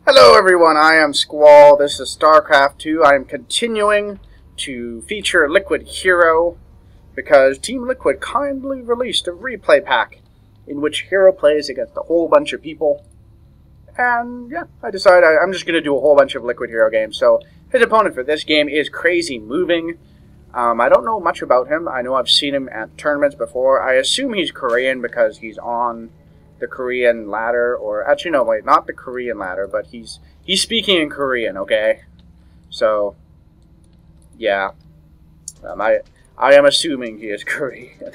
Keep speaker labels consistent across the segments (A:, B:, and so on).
A: Hello everyone, I am Squall. This is StarCraft 2. I am continuing to feature Liquid Hero because Team Liquid kindly released a replay pack in which Hero plays against a whole bunch of people. And yeah, I decided I'm just going to do a whole bunch of Liquid Hero games. So his opponent for this game is CrazyMoving. I don't know much about him. I know I've seen him at tournaments before. I assume he's Korean because he's on the Korean ladder, or actually no, wait, not the Korean ladder, but he's speaking in Korean, okay? So, yeah, I am assuming he is Korean.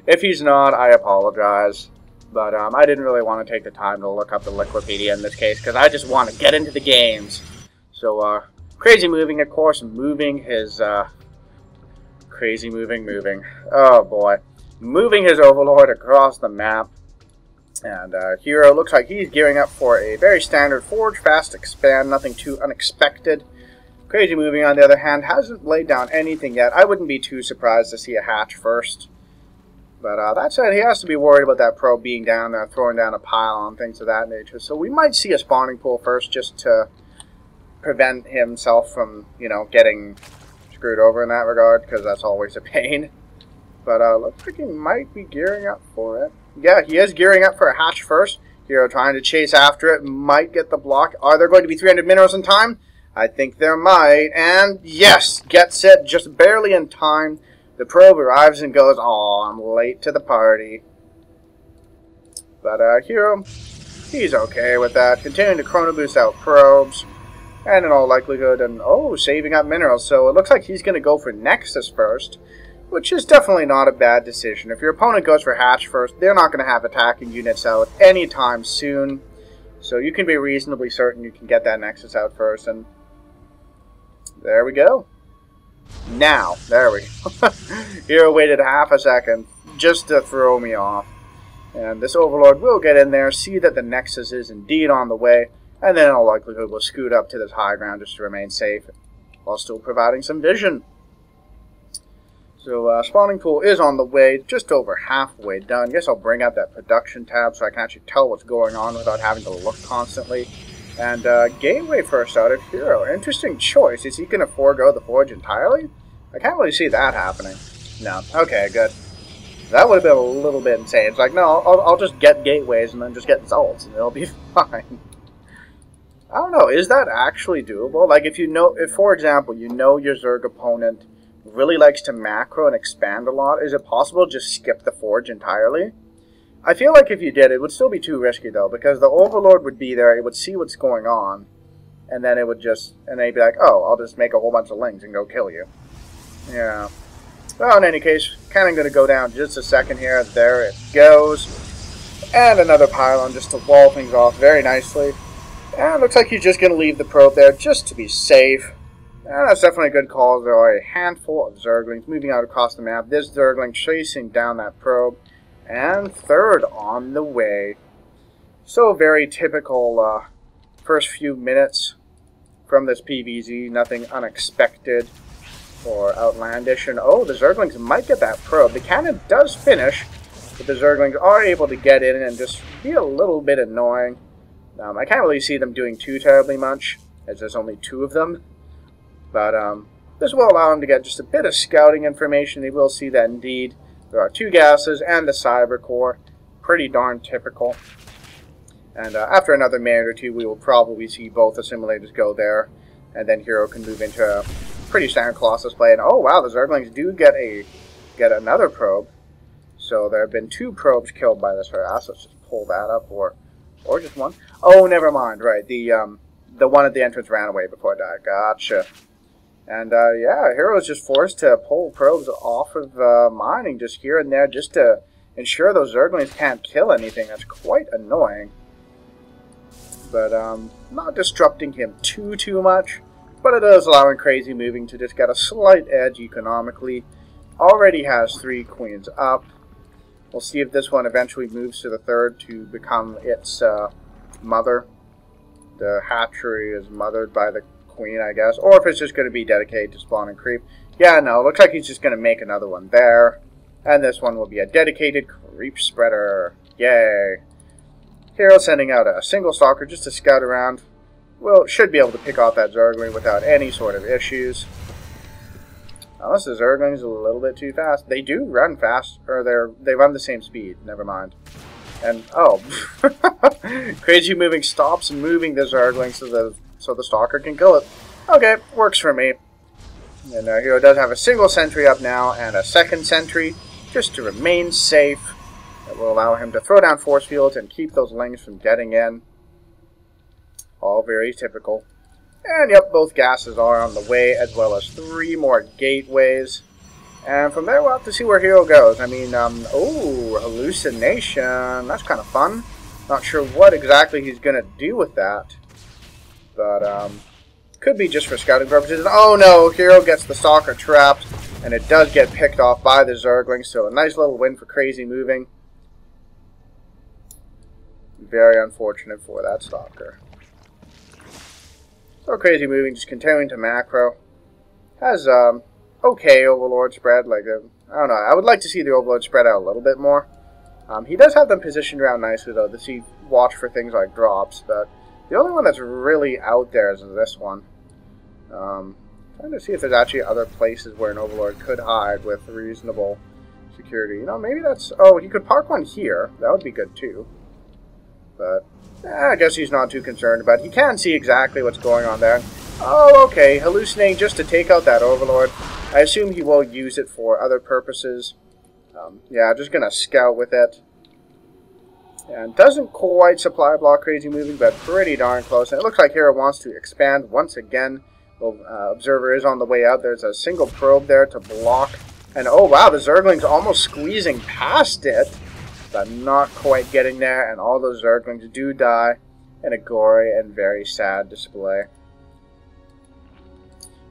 A: If he's not, I apologize, but I didn't really want to take the time to look up the Liquipedia in this case, because I just want to get into the games. So, CrazyMoving, of course, moving his, CrazyMoving, oh boy, moving his Overlord across the map. And Hero looks like he's gearing up for a very standard Forge, Fast, Expand, nothing too unexpected. CrazyMoving, on the other hand, hasn't laid down anything yet. I wouldn't be too surprised to see a hatch first. But that said, he has to be worried about that probe being down there, throwing down a pile and things of that nature. So we might see a spawning pool first just to prevent himself from, you know, getting screwed over in that regard, because that's always a pain. But looks like he might be gearing up for it. Yeah, he is gearing up for a hatch first. Hero trying to chase after it. Might get the block. Are there going to be 300 minerals in time? I think there might. And yes, gets it just barely in time. The probe arrives and goes, "Aw, I'm late to the party." But Hero, he's okay with that. Continuing to chrono boost out probes. And in all likelihood, and saving up minerals. So it looks like he's going to go for Nexus first, which is definitely not a bad decision. If your opponent goes for hatch first, they're not going to have attacking units out anytime soon. So you can be reasonably certain you can get that Nexus out first. And there we go. Now, there we go. Hero waited half a second just to throw me off. And this Overlord will get in there, see that the Nexus is indeed on the way, and then in all likelihood will scoot up to this high ground just to remain safe, while still providing some vision. So, spawning pool is on the way, just over halfway done. Guess I'll bring up that production tab so I can actually tell what's going on without having to look constantly. And, gateway first out of Hero. Interesting choice. Is he going to forego the Forge entirely? I can't really see that happening. No. Okay, good. That would have been a little bit insane. It's like, no, I'll just get gateways and then just get Zults, and it'll be fine. I don't know, is that actually doable? Like, if for example, you know your Zerg opponent really likes to macro and expand a lot, is it possible to just skip the Forge entirely? I feel like if you did, it would still be too risky, though, because the Overlord would be there, it would see what's going on, and then it would just, and they'd be like, oh, I'll just make a whole bunch of lings and go kill you. Yeah. Well, in any case, kind of going to go down just a second here. There it goes. And another pylon just to wall things off very nicely. And it looks like he's just going to leave the probe there just to be safe. And that's definitely a good call. There are a handful of Zerglings moving out across the map. This Zergling chasing down that probe. And third on the way. So very typical first few minutes from this PvZ. Nothing unexpected or outlandish. And the Zerglings might get that probe. The cannon does finish, but the Zerglings are able to get in and just be a little bit annoying. I can't really see them doing too terribly much, as there's only 2 of them. But this will allow them to get just a bit of scouting information. They will see that indeed there are 2 gases and the Cyber Core. Pretty darn typical. And after another minute or 2, we will probably see both assimilators go there. And then Hero can move into a pretty standard Colossus play. And oh wow, the Zerglings do get another probe. So there have been 2 probes killed by this harass. Let's just pull that up, or just one. Oh, never mind. Right, the one at the entrance ran away before it died. Gotcha. And yeah, Hero's just forced to pull probes off of mining just here and there, just to ensure those Zerglings can't kill anything. That's quite annoying. But not disrupting him too much. But it is allowing CrazyMoving to just get a slight edge economically. Already has 3 queens up. We'll see if this one eventually moves to the 3rd to become its mother. The hatchery is mothered by the queen, I guess. Or if it's just going to be dedicated to spawn and creep. Yeah, no, looks like he's just going to make another one there. And this one will be a dedicated creep spreader. Yay. Hero sending out a single stalker just to scout around. should be able to pick off that Zergling without any sort of issues. Unless the Zergling's a little bit too fast. They do run fast, or they run the same speed. Never mind. And oh, CrazyMoving stops moving the Zergling so the Stalker can kill it. Okay, works for me. And our hero does have a single sentry up now and a second sentry, just to remain safe. That will allow him to throw down force fields and keep those lings from getting in. All very typical. And yep, both gases are on the way, as well as 3 more gateways. And from there, we'll have to see where hero goes. I mean, oh, hallucination. That's kind of fun. Not sure what exactly he's going to do with that. But, could be just for scouting purposes. Oh no, hero gets the Stalker trapped, and it does get picked off by the Zergling. So a nice little win for CrazyMoving. Very unfortunate for that Stalker. So CrazyMoving just continuing to macro. Has, okay Overlord spread. Like, I don't know. I would like to see the Overlord spread out a little bit more. He does have them positioned around nicely, though, to see, watch for things like drops. But the only one that's really out there is this one. Trying to see if there's actually other places where an Overlord could hide with reasonable security. You know, maybe that's... Oh, he could park one here. That would be good, too. But... I guess he's not too concerned about it. He can see exactly what's going on there. Oh, okay. Hallucinating just to take out that Overlord. I assume he will use it for other purposes. Yeah, just going to scout with it. And doesn't quite supply block CrazyMoving, but pretty darn close. And it looks like hero wants to expand once again. Well, Observer is on the way out. There's a single probe there to block. And oh, wow, the Zergling's almost squeezing past it. But not quite getting there, and all those Zerglings do die in a gory and very sad display.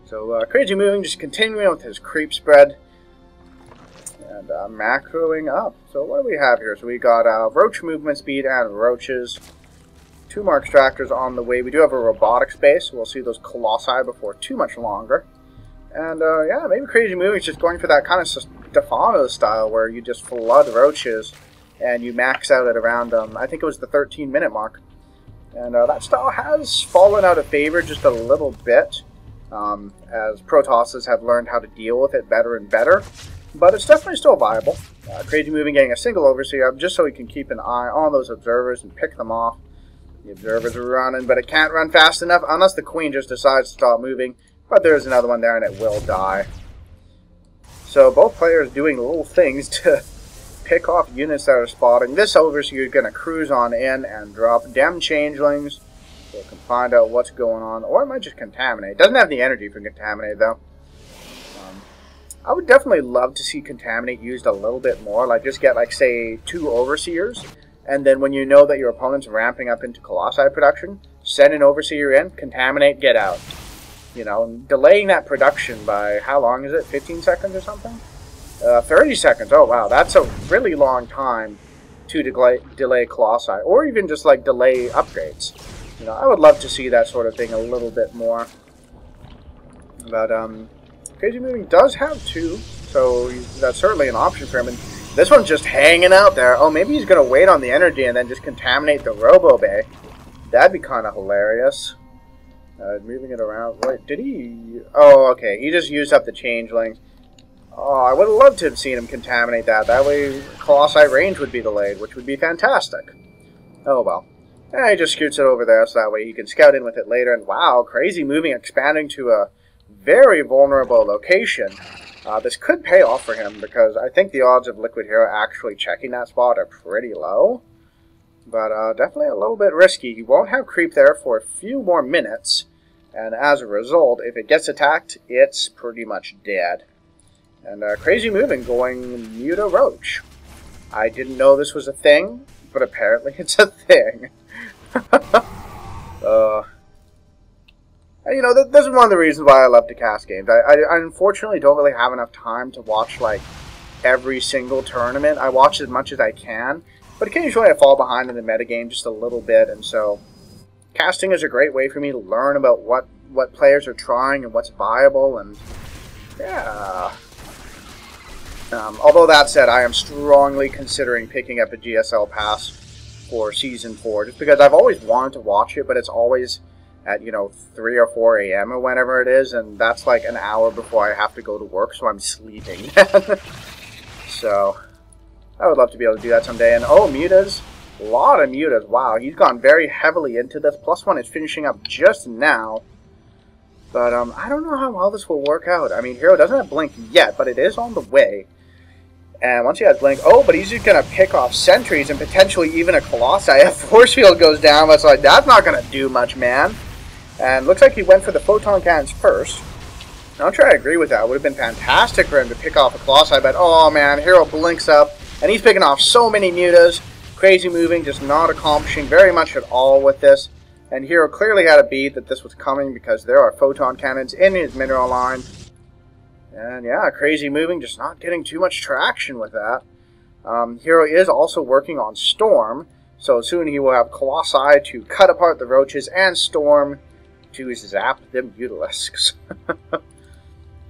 A: So CrazyMoving just continuing with his creep spread and macroing up. So what do we have here? So we got Roach movement speed and Roaches. 2 more extractors on the way. We do have a robotics base, so we'll see those Colossi before too much longer. And yeah, maybe CrazyMoving is just going for that kind of Stefano style where you just flood Roaches. And you max out at around, I think it was the 13-minute mark. And that style has fallen out of favor just a little bit, as Protosses have learned how to deal with it better and better. But it's definitely still viable. CrazyMoving getting a single Overseer up just so he can keep an eye on those Observers and pick them off. The Observers are running, but it can't run fast enough unless the Queen just decides to stop moving. But there's another one there, and it will die. So both players doing little things to pick off units that are spotting. This Overseer is going to cruise on in and drop dem changelings so it can find out what's going on. Or it might just contaminate. It doesn't have the energy for contaminate, though. I would definitely love to see contaminate used a little bit more. Like, just get, like, say, 2 Overseers. And then when you know that your opponent's ramping up into Colossi production, send an Overseer in, contaminate, get out. You know, delaying that production by, how long is it? 15 seconds or something? 30 seconds. Oh, wow. That's a really long time to delay Colossi. Or even just, like, delay upgrades. You know, I would love to see that sort of thing a little bit more. But, CrazyMoving does have 2. So, that's certainly an option for him. And this one's just hanging out there. Oh, maybe he's going to wait on the energy and then just contaminate the Robo Bay. That'd be kind of hilarious. Moving it around. Wait, did he... Oh, okay. He just used up the changelings. Oh, I would have loved to have seen him contaminate that. That way, Colossi range would be delayed, which would be fantastic. Oh, well. Yeah, he just scoots it over there, so that way he can scout in with it later. And wow, CrazyMoving expanding to a very vulnerable location. This could pay off for him, because I think the odds of Liquid Hero actually checking that spot are pretty low. But definitely a little bit risky. He won't have creep there for a few more minutes. And as a result, if it gets attacked, it's pretty much dead. And CrazyMoving going Muta Roach. I didn't know this was a thing, but apparently it's a thing. You know, this is one of the reasons why I love to cast games. I unfortunately don't really have enough time to watch, like, every single tournament. I watch as much as I can, but occasionally I fall behind in the metagame just a little bit, and so casting is a great way for me to learn about what players are trying and what's viable, and yeah... although that said, I am strongly considering picking up a GSL pass for Season 4, just because I've always wanted to watch it, but it's always at, 3 or 4 a.m. or whenever it is, and that's like an hour before I have to go to work, so I'm sleeping. So, I would love to be able to do that someday. And, oh, mutas. A lot of mutas. Wow, he's gone very heavily into this. +1 is finishing up just now. But, I don't know how well this will work out. I mean, Hero doesn't have Blink yet, but it is on the way. And once he has Blink, oh, but he's just going to pick off sentries and potentially even a Colossi. If Force Field goes down, it's like, that's not going to do much, man. And looks like he went for the Photon Cannons first. I'm sure I agree with that. It would have been fantastic for him to pick off a Colossi, but oh man, Hero blinks up, and he's picking off so many mutas. CrazyMoving just not accomplishing very much at all with this. And Hero clearly had a beat that this was coming because there are Photon Cannons in his mineral line. And yeah, CrazyMoving just not getting too much traction with that. Hero is also working on Storm, so soon he will have Colossi to cut apart the Roaches and Storm to zap the Mutalisks.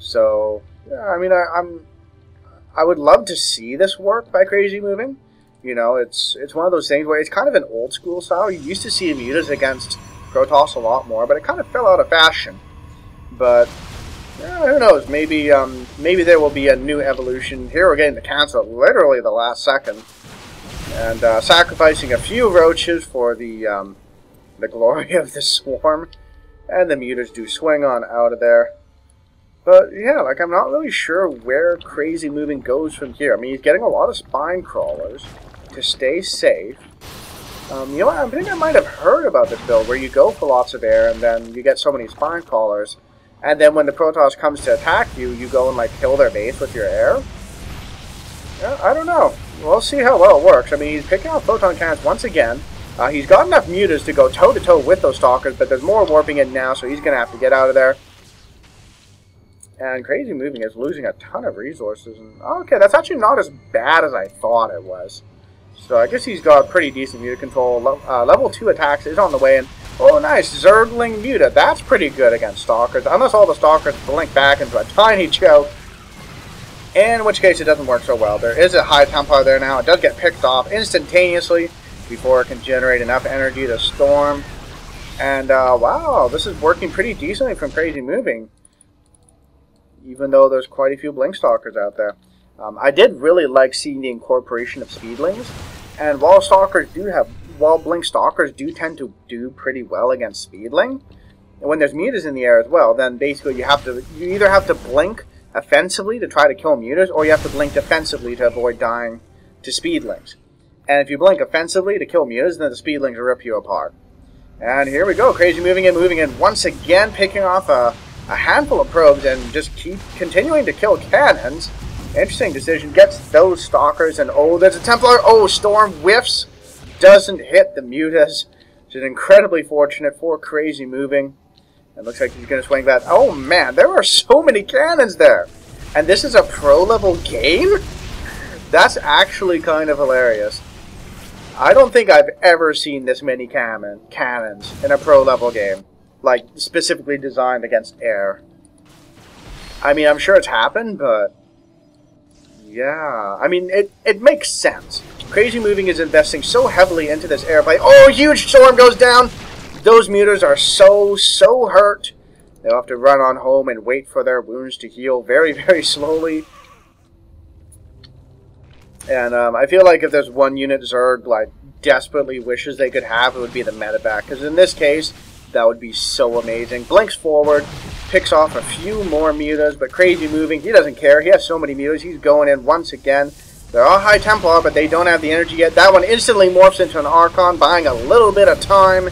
A: So, yeah, I mean, I would love to see this work by CrazyMoving. It's one of those things where it's kind of an old school style. You used to see mutas against Protoss a lot more, but it kind of fell out of fashion. But yeah, who knows? Maybe there will be a new evolution. Hero getting to cancel it literally the last second, and sacrificing a few Roaches for the glory of the Swarm, and the mutas do swing on out of there. But yeah, like I'm not really sure where CrazyMoving goes from here. I mean, he's getting a lot of spine crawlers to stay safe. You know what? I think I might have heard about this build where you go for lots of air and then you get so many spine crawlers, and then when the Protoss comes to attack you, you go and like kill their base with your air. Yeah, I don't know. We'll see how well it works. I mean, he's picking out Photon Cannons once again. He's got enough mutas to go toe-to-toe with those Stalkers, but there's more warping in now, so he's going to have to get out of there. And CrazyMoving is losing a ton of resources. And, okay, that's actually not as bad as I thought it was. So I guess he's got pretty decent muta control. Level 2 attacks is on the way. And, oh, nice. Zergling muta. That's pretty good against Stalkers. Unless all the Stalkers blink back into a tiny choke. In which case it doesn't work so well. There is a high Templar there now. It does get picked off instantaneously before it can generate enough energy to storm. And, wow, this is working pretty decently from CrazyMoving, even though there's quite a few Blink Stalkers out there. I did really like seeing the incorporation of Speedlings, and while Blink Stalkers do tend to do pretty well against Speedling, and when there's mutas in the air as well, then basically you either have to blink offensively to try to kill mutas, or you have to blink defensively to avoid dying to Speedlings. And if you blink offensively to kill mutas, then the Speedlings will rip you apart. And here we go, CrazyMoving moving in once again, picking off a handful of probes and just keep continuing to kill cannons. Interesting decision. Gets those Stalkers, and oh, there's a Templar. Oh, Storm whiffs. Doesn't hit the mutas. Which is incredibly fortunate for CrazyMoving. It looks like he's going to swing that. Oh man, there are so many cannons there. And this is a pro-level game? That's actually kind of hilarious. I don't think I've ever seen this many cannons in a pro-level game. Like, specifically designed against air. I mean, I'm sure it's happened, but yeah. I mean, it makes sense. CrazyMoving is investing so heavily into this airplay. Oh, huge storm goes down! Those mutas are so hurt. They'll have to run on home and wait for their wounds to heal very, very slowly. And I feel like if there's one unit Zerg like desperately wishes they could have, it would be the medevac. Because in this case, that would be so amazing. Blinks forward, picks off a few more mutas, but CrazyMoving, he doesn't care. He has so many mutas. He's going in once again. They're all high Templar, but they don't have the energy yet. That one instantly morphs into an Archon, buying a little bit of time.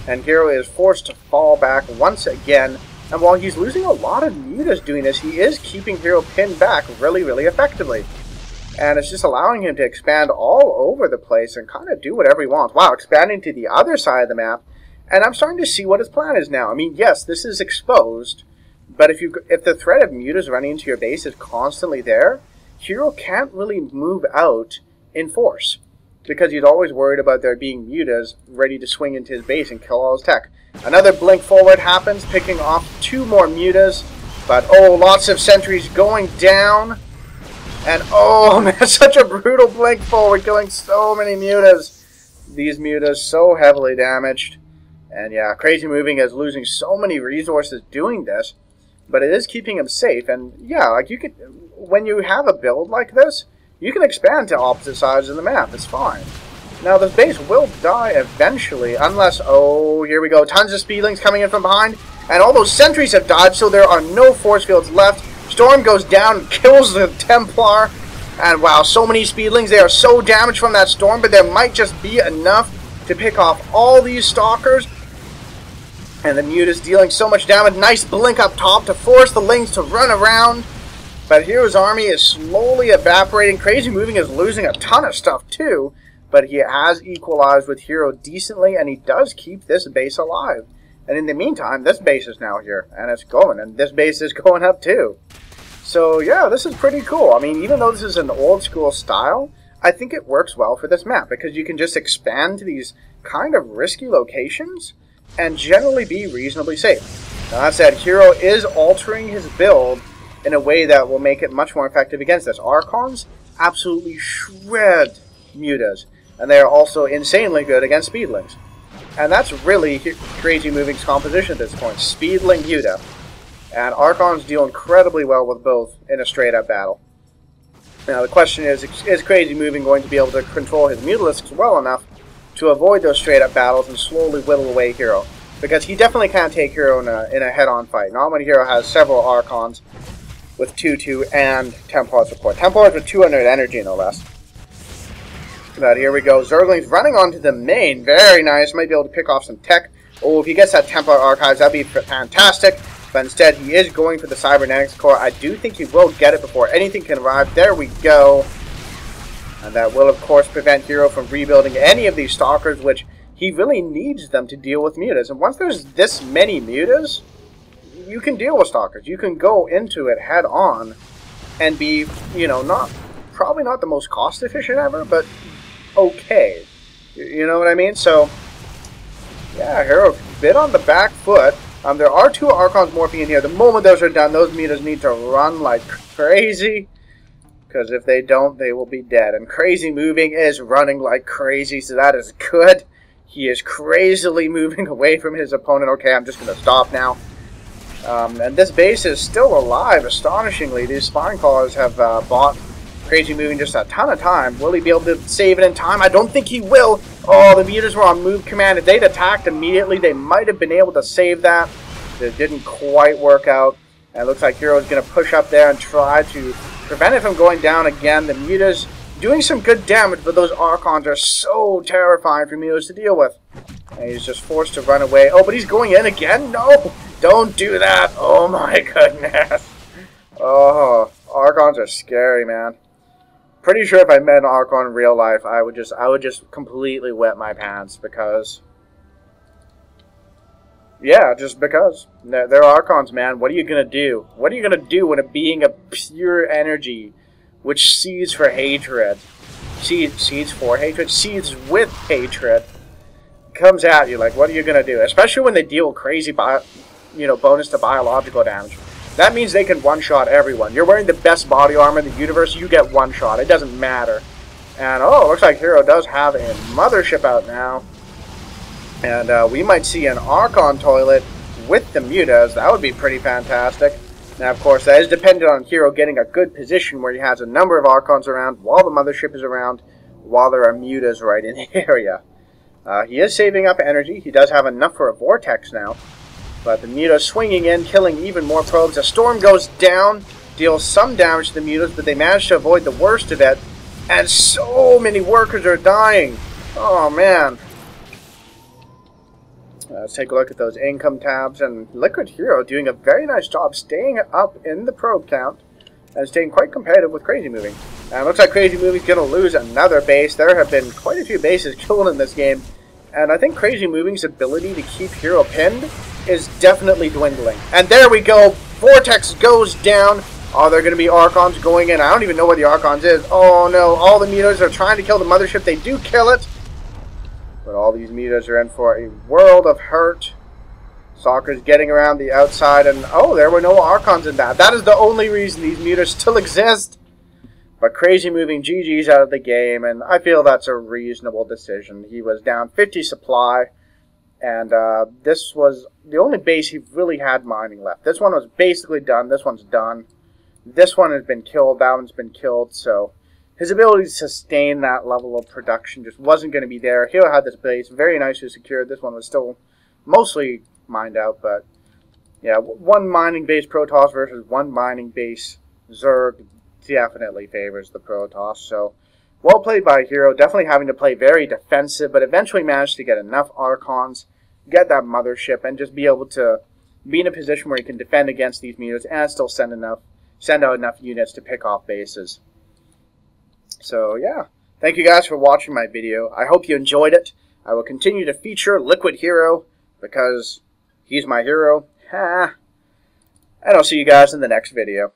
A: And Hero is forced to fall back once again. And while he's losing a lot of mutas doing this, he is keeping Hero pinned back really, really effectively. And it's just allowing him to expand all over the place and kind of do whatever he wants. Wow, expanding to the other side of the map. And I'm starting to see what his plan is now. I mean, yes, this is exposed, but if the threat of mutas running into your base is constantly there, Hero can't really move out in force, because he's always worried about there being mutas ready to swing into his base and kill all his tech. Another blink forward happens, picking off 2 more mutas, but oh, lots of sentries going down. And oh man, such a brutal blink forward, killing so many mutas. These mutas so heavily damaged. And yeah, CrazyMoving is losing so many resources doing this, but it is keeping him safe. And yeah, like you could, when you have a build like this, you can expand to opposite sides of the map. It's fine. Now the base will die eventually, unless, oh, here we go, tons of speedlings coming in from behind, and all those sentries have died, so there are no force fields left. Storm goes down, kills the Templar, and wow, so many speedlings. They are so damaged from that storm, but there might just be enough to pick off all these stalkers. And the Mutas dealing so much damage. Nice blink up top to force the Lings to run around. But Hero's army is slowly evaporating. CrazyMoving is losing a ton of stuff too, but he has equalized with Hero decently, and he does keep this base alive. And in the meantime, this base is now here, and it's going, and this base is going up too. So yeah, this is pretty cool. I mean, even though this is an old school style, I think it works well for this map, because you can just expand to these kind of risky locations and generally be reasonably safe. Now that said, Hero is altering his build in a way that will make it much more effective against this. Archons absolutely shred Mutas, and they are also insanely good against Speedlings. And that's really CrazyMoving's composition at this point, Speedling Muta. And Archons deal incredibly well with both in a straight-up battle. Now the question is CrazyMoving going to be able to control his Mutalisks well enough to avoid those straight-up battles and slowly whittle away Hero? Because he definitely can't take Hero in a head-on fight. Not when Hero has several Archons with 2/2 and Templar support. Templars with 200 energy, no less. But here we go. Zergling's running onto the main. Very nice. Might be able to pick off some tech. Oh, if he gets that Templar Archives, that'd be fantastic. But instead, he is going for the Cybernetics Core. I do think he will get it before anything can arrive. There we go. And that will, of course, prevent Hero from rebuilding any of these Stalkers, which he really needs them to deal with Mutas. And once there's this many Mutas, you can deal with Stalkers. You can go into it head on and be, you know, probably not the most cost efficient ever, but okay. You know what I mean? So, yeah, Hero a bit on the back foot. There are 2 Archons morphing in here. The moment those are done, those Mutas need to run like crazy, because if they don't, they will be dead. And CrazyMoving is running like crazy, so that is good. He is crazily moving away from his opponent. Okay, I'm just going to stop now. And this base is still alive, astonishingly. These Spine Callers have bought CrazyMoving just a ton of time. Will he be able to save it in time? I don't think he will. Oh, the Mutas were on move command. If they'd attacked immediately, they might have been able to save that. It didn't quite work out. And it looks like Hero's going to push up there and try to prevent it from going down again. The Mutas doing some good damage, but those Archons are so terrifying for Mutas to deal with. And he's just forced to run away. Oh, but he's going in again? No! Don't do that! Oh my goodness! Oh, Archons are scary, man. Pretty sure if I met an Archon in real life, I would just completely wet my pants, because... yeah, just because. They're Archons, man. What are you going to do? What are you going to do when a being of pure energy, which seethes for hatred, seethes with hatred, comes at you? Like, what are you going to do? Especially when they deal crazy, bonus to biological damage. That means they can one-shot everyone. You're wearing the best body armor in the universe, you get one shot. It doesn't matter. And, oh, looks like Hero does have a mothership out now. And we might see an Archon toilet with the Mutas. That would be pretty fantastic. Now, of course, that is dependent on Hero getting a good position where he has a number of Archons around while the mothership is around, while there are Mutas right in the area. He is saving up energy. He does have enough for a Vortex now. But the Mutas swinging in, killing even more probes. A Storm goes down, deals some damage to the Mutas, but they manage to avoid the worst of it. And so many workers are dying. Oh, man. Let's take a look at those income tabs. And Liquid Hero doing a very nice job staying up in the probe count and staying quite competitive with CrazyMoving. And it looks like CrazyMoving's going to lose another base. There have been quite a few bases killed in this game. And I think CrazyMoving's ability to keep Hero pinned is definitely dwindling. And there we go. Vortex goes down. Oh, they're going to be Archons going in. I don't even know where the Archons is. Oh, no. All the Mutas are trying to kill the mothership. They do kill it. But all these Mutas are in for a world of hurt. Stalker's getting around the outside. And, oh, there were no Archons in that. That is the only reason these Mutas still exist. But CrazyMoving GG's out of the game. And I feel that's a reasonable decision. He was down 50 supply. And this was the only base he really had mining left. This one was basically done. This one's done. This one has been killed. That one's been killed. So his ability to sustain that level of production just wasn't going to be there. Hero had this base very nicely secured. This one was still mostly mined out. But yeah, one mining base Protoss versus one mining base Zerg definitely favors the Protoss. So well played by Hero. Definitely having to play very defensive, but eventually managed to get enough Archons, get that mothership, and just be able to be in a position where he can defend against these meters and still send out enough units to pick off bases. So yeah, thank you guys for watching my video. I hope you enjoyed it. I will continue to feature Liquid Hero because he's my hero. And I'll see you guys in the next video.